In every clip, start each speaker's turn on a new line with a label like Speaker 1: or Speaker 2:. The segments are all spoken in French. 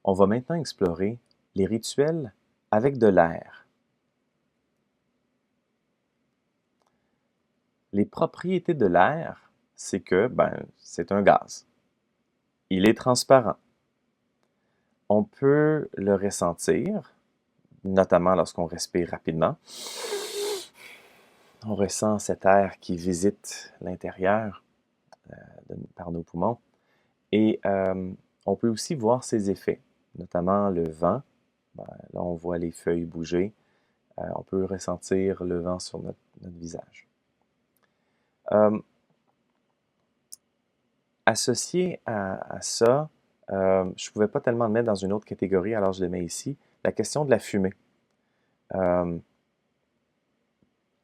Speaker 1: On va maintenant explorer les rituels avec de l'air. Les propriétés de l'air, c'est que c'est un gaz. Il est transparent. On peut le ressentir, notamment lorsqu'on respire rapidement. On ressent cet air qui visite l'intérieur par nos poumons. Et on peut aussi voir ses effets, notamment le vent. Là, on voit les feuilles bouger. On peut ressentir le vent sur notre visage. Associé à ça, je ne pouvais pas tellement le mettre dans une autre catégorie, alors je le mets ici, la question de la fumée.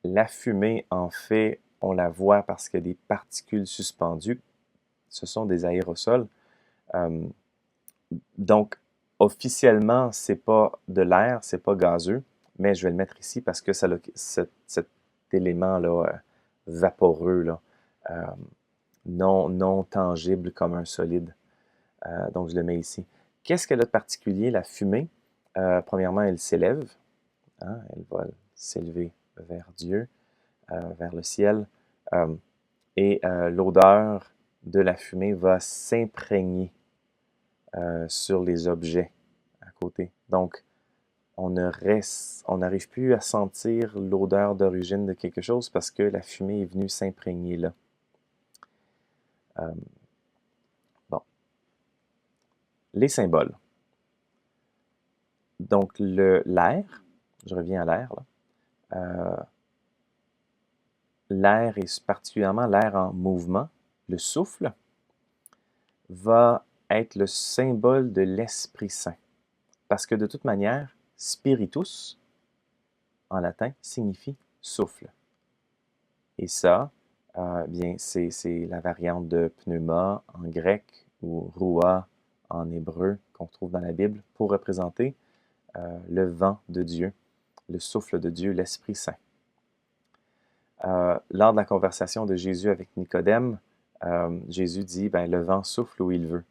Speaker 1: La fumée, en fait, on la voit parce qu'il y a des particules suspendues. Ce sont des aérosols. Donc, officiellement, c'est pas de l'air, c'est pas gazeux, mais je vais le mettre ici parce que ça a cet élément-là vaporeux, là, non tangible comme un solide. Donc, je le mets ici. Qu'est-ce qu'elle a de particulier, la fumée? Premièrement, elle s'élève. Hein, elle va s'élever vers Dieu, vers le ciel. Et l'odeur de la fumée va s'imprégner sur les objets à côté. Donc, on n'arrive plus à sentir l'odeur d'origine de quelque chose parce que la fumée est venue s'imprégner là. Bon. Les symboles. Donc, l'air, je reviens à l'air, là. L'air, et particulièrement l'air en mouvement, le souffle, va être le symbole de l'Esprit Saint. Parce que de toute manière, spiritus, en latin, signifie souffle. Et ça, bien, c'est la variante de pneuma en grec ou roua en hébreu qu'on trouve dans la Bible pour représenter le vent de Dieu, le souffle de Dieu, l'Esprit Saint. Lors de la conversation de Jésus avec Nicodème, Jésus dit, le vent souffle où il veut.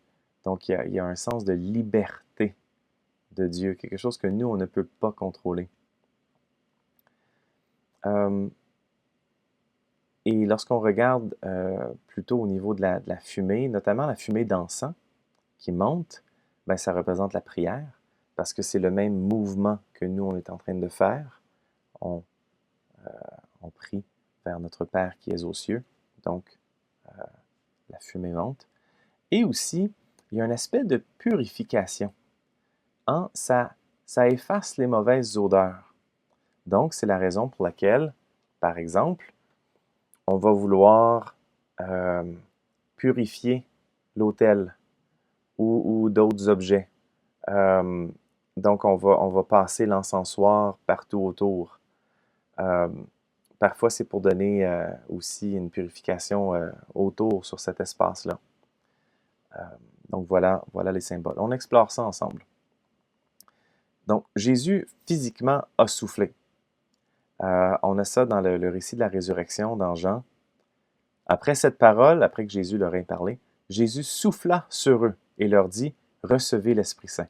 Speaker 1: Donc, il y a un sens de liberté de Dieu, quelque chose que nous, on ne peut pas contrôler. Et lorsqu'on regarde plutôt au niveau de la fumée, notamment la fumée d'encens qui monte, ça représente la prière, parce que c'est le même mouvement que nous, on est en train de faire. On prie vers notre Père qui est aux cieux, donc la fumée monte. Et aussi, il y a un aspect de purification. Hein? Ça efface les mauvaises odeurs. Donc, c'est la raison pour laquelle, par exemple, on va vouloir purifier l'autel ou d'autres objets. Donc, on va passer l'encensoir partout autour. Parfois, c'est pour donner aussi une purification autour sur cet espace-là. Donc, voilà les symboles. On explore ça ensemble. Donc, Jésus, physiquement, a soufflé. On a ça dans le récit de la résurrection dans Jean. Après cette parole, après que Jésus leur ait parlé, Jésus souffla sur eux et leur dit « Recevez l'Esprit Saint ».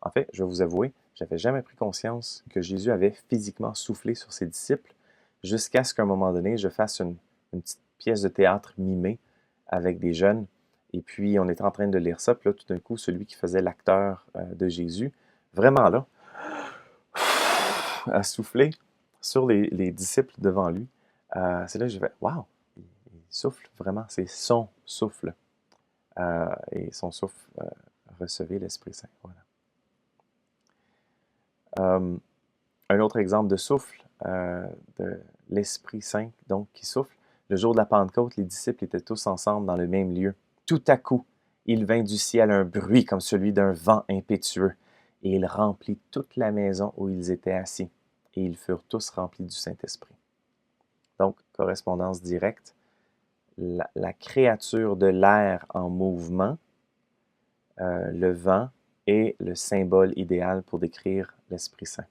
Speaker 1: En fait, je vais vous avouer, je n'avais jamais pris conscience que Jésus avait physiquement soufflé sur ses disciples jusqu'à ce qu'à un moment donné, je fasse une petite pièce de théâtre mimée avec des jeunes. Et puis, on était en train de lire ça, puis là, tout d'un coup, celui qui faisait l'acteur de Jésus, vraiment là, a soufflé sur les disciples devant lui. C'est là que j'ai fait « Wow! » Il souffle vraiment, c'est son souffle. Et son souffle, recevez l'Esprit Saint. Voilà. Un autre exemple de souffle, de l'Esprit Saint, donc, qui souffle. Le jour de la Pentecôte, les disciples étaient tous ensemble dans le même lieu. Tout à coup, il vint du ciel un bruit comme celui d'un vent impétueux, et il remplit toute la maison où ils étaient assis, et ils furent tous remplis du Saint-Esprit. Donc, correspondance directe, la créature de l'air en mouvement, le vent, est le symbole idéal pour décrire l'Esprit Saint.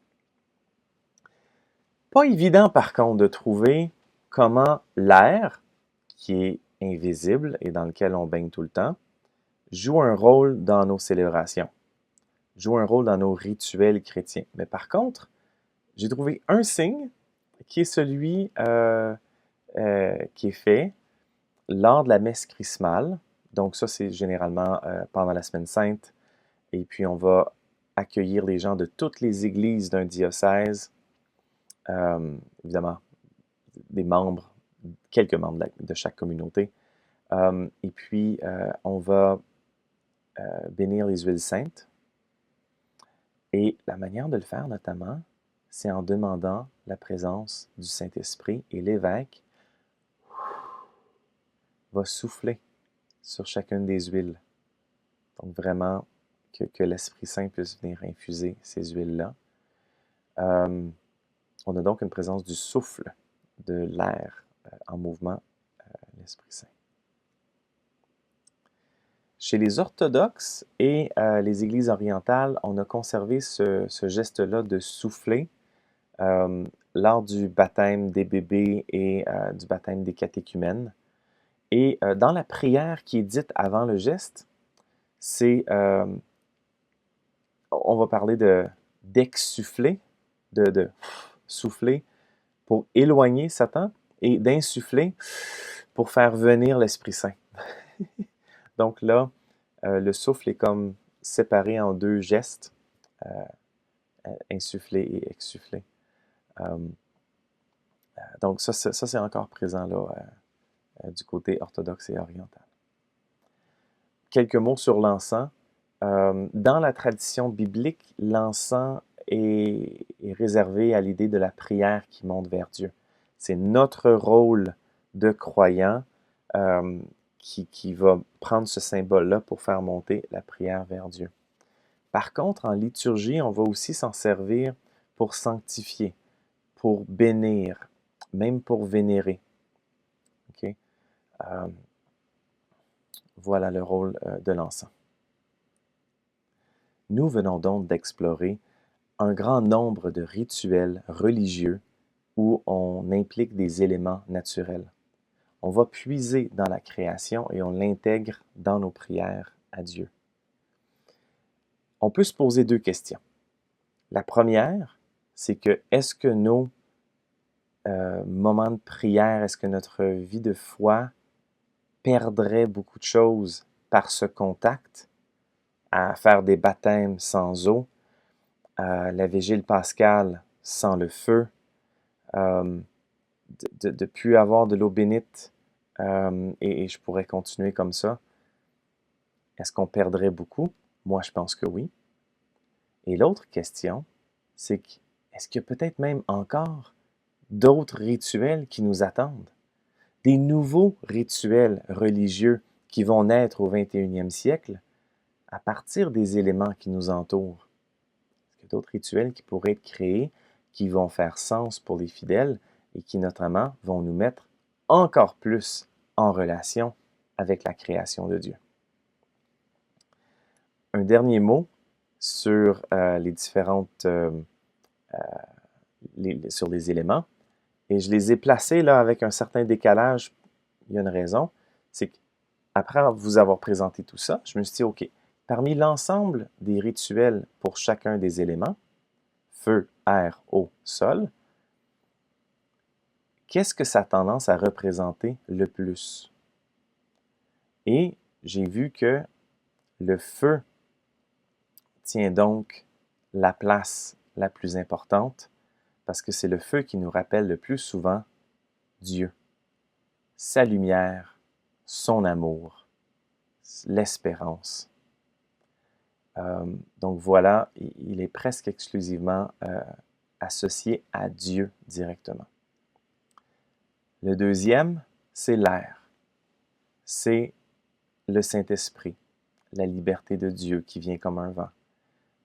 Speaker 1: Pas évident, par contre, de trouver comment l'air, qui est invisible et dans lequel on baigne tout le temps, joue un rôle dans nos célébrations. joue un rôle dans nos rituels chrétiens. Mais par contre, j'ai trouvé un signe qui est celui qui est fait lors de la messe chrismale. Donc ça, c'est généralement pendant la Semaine Sainte. Et puis on va accueillir les gens de toutes les églises d'un diocèse. Évidemment, des membres, quelques membres de chaque communauté. Et puis, on va bénir les huiles saintes. Et la manière de le faire, notamment, c'est en demandant la présence du Saint-Esprit. Et l'évêque va souffler sur chacune des huiles. Donc, vraiment, que l'Esprit Saint puisse venir infuser ces huiles-là. On a donc une présence du souffle, de l'air en mouvement, l'Esprit Saint. Chez les orthodoxes et les églises orientales, on a conservé ce geste-là de souffler lors du baptême des bébés et du baptême des catéchumènes. Et dans la prière qui est dite avant le geste, c'est, on va parler d'exsuffler, de souffler pour éloigner Satan et d'insuffler pour faire venir l'Esprit Saint. Donc là, le souffle est comme séparé en deux gestes, insuffler et exsuffler. Donc ça c'est encore présent là, du côté orthodoxe et oriental. Quelques mots sur l'encens. Dans la tradition biblique, l'encens est réservé à l'idée de la prière qui monte vers Dieu. C'est notre rôle de croyant qui va prendre ce symbole-là pour faire monter la prière vers Dieu. Par contre, en liturgie, on va aussi s'en servir pour sanctifier, pour bénir, même pour vénérer. Okay? Voilà le rôle de l'encens. Nous venons donc d'explorer un grand nombre de rituels religieux où on implique des éléments naturels. On va puiser dans la création et on l'intègre dans nos prières à Dieu. On peut se poser deux questions. La première, c'est que est-ce que nos moments de prière, est-ce que notre vie de foi perdrait beaucoup de choses par ce contact, à faire des baptêmes sans eau, à la vigile pascale sans le feu, de ne plus avoir de l'eau bénite, et je pourrais continuer comme ça. Est-ce qu'on perdrait beaucoup? Moi, je pense que oui. Et l'autre question, c'est que, est-ce qu'il y a peut-être même encore d'autres rituels qui nous attendent? Des nouveaux rituels religieux qui vont naître au 21e siècle à partir des éléments qui nous entourent. Est-ce qu'il y a d'autres rituels qui pourraient être créés, qui vont faire sens pour les fidèles et qui, notamment, vont nous mettre encore plus en relation avec la création de Dieu? Un dernier mot sur les différentes sur les éléments. Et je les ai placés là avec un certain décalage. Il y a une raison. C'est qu'après vous avoir présenté tout ça, je me suis dit, OK, parmi l'ensemble des rituels pour chacun des éléments, feu, air, eau, sol, qu'est-ce que ça a tendance à représenter le plus? Et j'ai vu que le feu tient donc la place la plus importante parce que c'est le feu qui nous rappelle le plus souvent Dieu, sa lumière, son amour, l'espérance. Donc voilà, il est presque exclusivement associé à Dieu directement. Le deuxième, c'est l'air. C'est le Saint-Esprit, la liberté de Dieu qui vient comme un vent.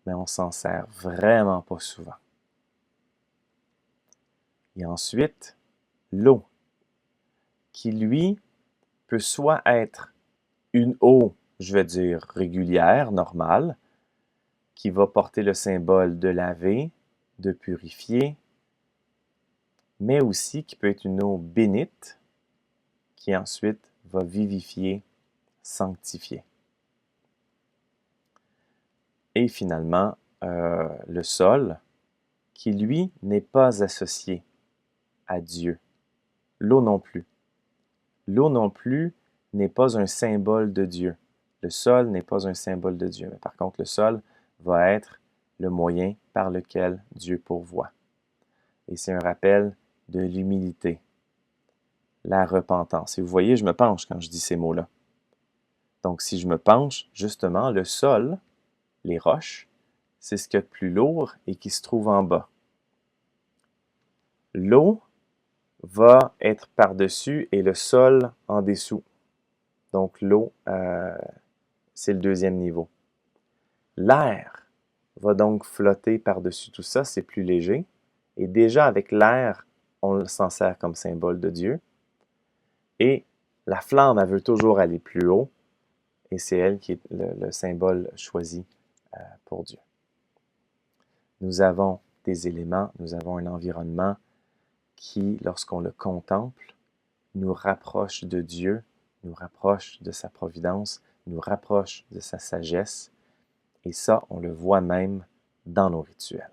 Speaker 1: Mais on s'en sert vraiment pas souvent. Et ensuite, l'eau, qui lui peut soit être une eau, je vais dire, régulière, normale, qui va porter le symbole de laver, de purifier, mais aussi qui peut être une eau bénite, qui ensuite va vivifier, sanctifier. Et finalement, le sol, qui lui n'est pas associé à Dieu. L'eau non plus. L'eau non plus n'est pas un symbole de Dieu. Le sol n'est pas un symbole de Dieu. Mais par contre, le sol va être le moyen par lequel Dieu pourvoit. Et c'est un rappel de l'humilité, la repentance. Et vous voyez, je me penche quand je dis ces mots-là. Donc, si je me penche, justement, le sol, les roches, c'est ce qu'il y a de plus lourd et qui se trouve en bas. L'eau va être par-dessus et le sol en dessous. Donc, l'eau, c'est le deuxième niveau. L'air va donc flotter par-dessus tout ça, c'est plus léger. Et déjà, avec l'air, on s'en sert comme symbole de Dieu. Et la flamme, elle veut toujours aller plus haut. Et c'est elle qui est le symbole choisi pour Dieu. Nous avons des éléments, nous avons un environnement qui, lorsqu'on le contemple, nous rapproche de Dieu, nous rapproche de sa providence, nous rapproche de sa sagesse. Et ça, on le voit même dans nos rituels.